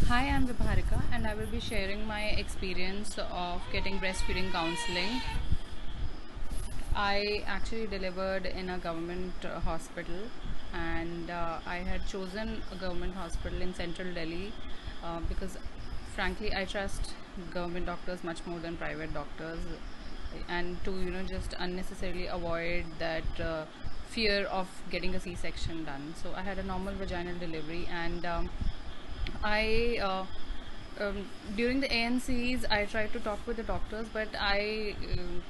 Hi, I'm Vibharika, and I will be sharing my experience of getting breastfeeding counseling. I actually delivered in a government hospital, and I had chosen a government hospital in central Delhi because, frankly, I trust government doctors much more than private doctors, and to just unnecessarily avoid that fear of getting a C-section done. So I had a normal vaginal delivery, and I during the ANCs, I tried to talk with the doctors, but I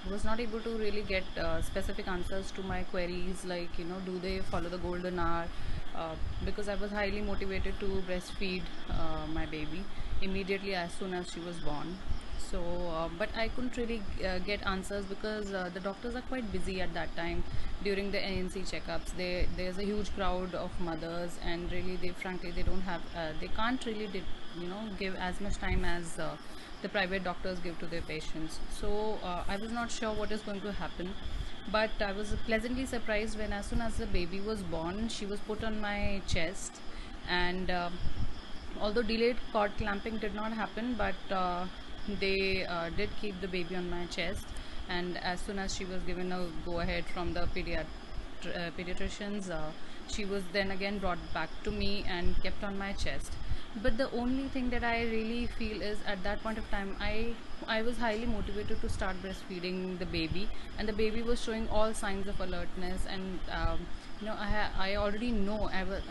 was not able to really get specific answers to my queries, like do they follow the golden hour? Because I was highly motivated to breastfeed my baby immediately as soon as she was born. So, but I couldn't really get answers because the doctors are quite busy at that time during the ANC checkups. There's a huge crowd of mothers, and really, frankly, they don't have, they can't really, give as much time as the private doctors give to their patients. So, I was not sure what is going to happen. But I was pleasantly surprised when, as soon as the baby was born, she was put on my chest, and although delayed cord clamping did not happen, but they did keep the baby on my chest. And as soon as she was given a go ahead from the pediatricians, she was then again brought back to me and kept on my chest. But the only thing that I really feel is, at that point of time, I was highly motivated to start breastfeeding the baby, and the baby was showing all signs of alertness. And I already know I was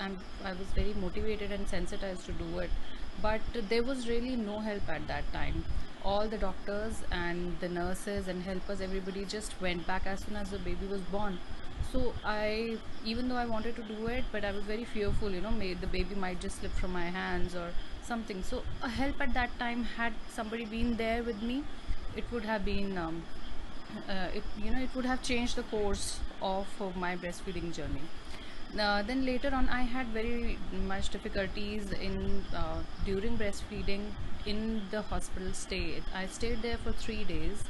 very motivated and sensitized to do it, but there was really no help at that time. All the doctors and the nurses and helpers, everybody just went back as soon as the baby was born. So I, even though I wanted to do it, but I was very fearful, the baby might just slip from my hands or something. So a help at that time, had somebody been there with me, it would have been it would have changed the course of my breastfeeding journey. Then later on, I had very much difficulties in during breastfeeding in the hospital stay. I stayed there for 3 days,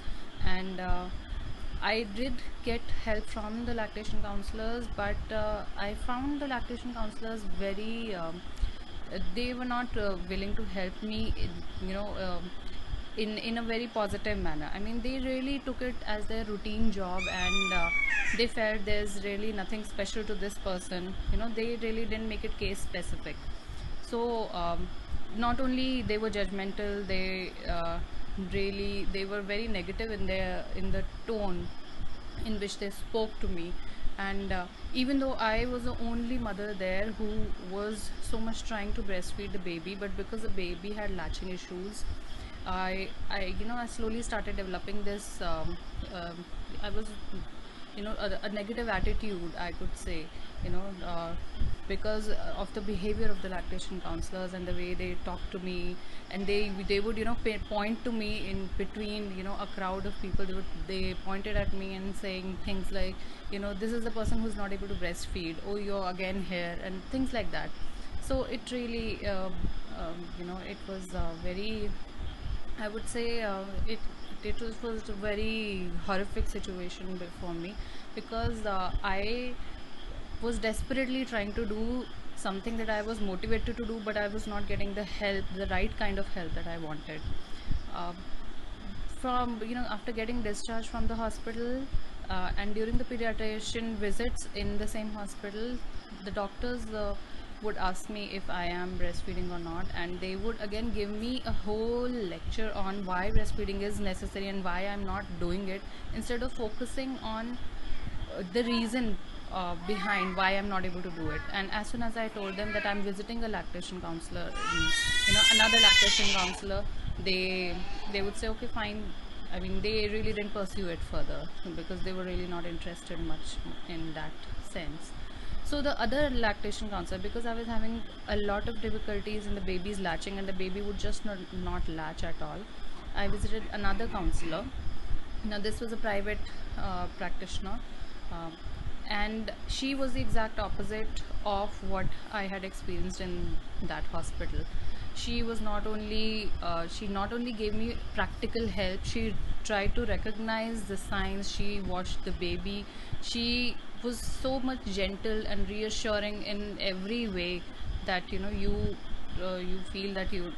and I did get help from the lactation counselors, but I found the lactation counselors very they were not willing to help me in a very positive manner. I mean, they really took it as their routine job, and they felt there's really nothing special to this person. They really didn't make it case specific. So not only they were judgmental, they were very negative in the tone in which they spoke to me. And even though I was the only mother there who was so much trying to breastfeed the baby, but because the baby had latching issues, I slowly started developing this. I was, a negative attitude, I could say, you know, uh, because of the behavior of the lactation counselors and the way they talked to me, and they would point to me in between a crowd of people. They pointed at me and saying things like, this is the person who's not able to breastfeed. Oh, you're again here, and things like that. So it really, it was very, I would say, was a very horrific situation for me, because I was desperately trying to do something that I was motivated to do, but I was not getting the right kind of help that I wanted. Uh, from After getting discharged from the hospital, and during the pediatrician visits in the same hospital, the doctors would ask me if I am breastfeeding or not, and they would again give me a whole lecture on why breastfeeding is necessary and why I'm not doing it, instead of focusing on the reason behind why I'm not able to do it. And as soon as I told them that I'm visiting a lactation counselor, another lactation counselor, they they would say, okay, fine. I mean, they really didn't pursue it further because they were really not interested much in that sense. So the other lactation counselor, because I was having a lot of difficulties in the baby's latching, and the baby would just not latch at all, I visited another counselor. Now, this was a private practitioner, um, and she was the exact opposite of what I had experienced in that hospital. She not only gave me practical help, she tried to recognize the signs. She watched the baby. She was so much gentle and reassuring in every way that you feel that you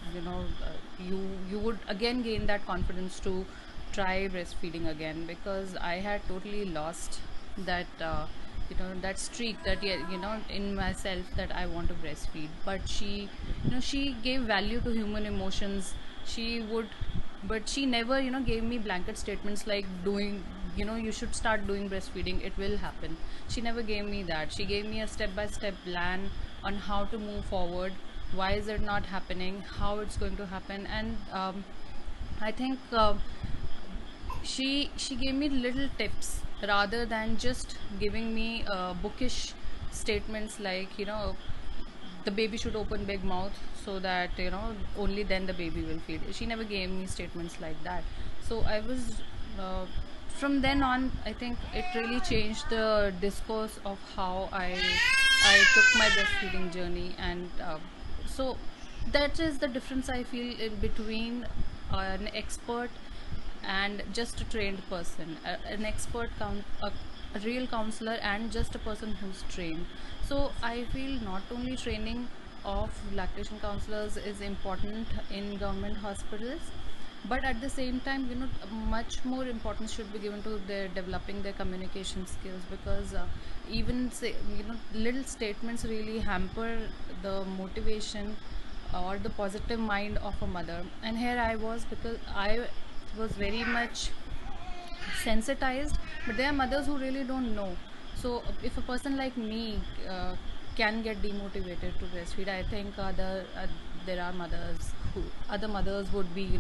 would again gain that confidence to try breastfeeding again, because I had totally lost that that streak that, yeah, in myself, that I want to breastfeed. But she gave value to human emotions. She would, but she never gave me blanket statements like doing, you should start doing breastfeeding, it will happen. She never gave me that. She gave me a step by step plan on how to move forward, why is it not happening, how it's going to happen. And I think she gave me little tips rather than just giving me bookish statements like, the baby should open big mouth, so that only then the baby will feed. She never gave me statements like that. So I was from then on, I think it really changed the discourse of how I took my breastfeeding journey. And so that is the difference I feel in between an expert and just a trained person, an expert a real counselor, and just a person who's trained. So I feel not only training of lactation counselors is important in government hospitals, but at the same time, much more importance should be given to their developing their communication skills, because even say, little statements really hamper the motivation or the positive mind of a mother. And here I was, because I was very much sensitized, but there are mothers who really don't know. So if a person like me can get demotivated to breastfeed, I think there are mothers who, other mothers would be,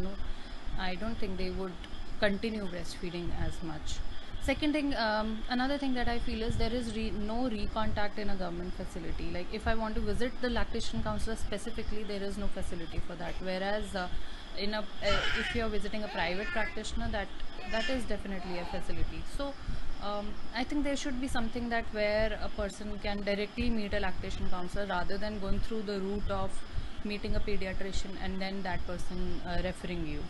I don't think they would continue breastfeeding as much. Second thing, another thing that I feel is there is no recontact in a government facility. Like if I want to visit the lactation counselor specifically, there is no facility for that. Whereas if you're visiting a private practitioner, that is definitely a facility. So I think there should be something that where a person can directly meet a lactation counselor rather than going through the route of meeting a pediatrician and then that person referring you.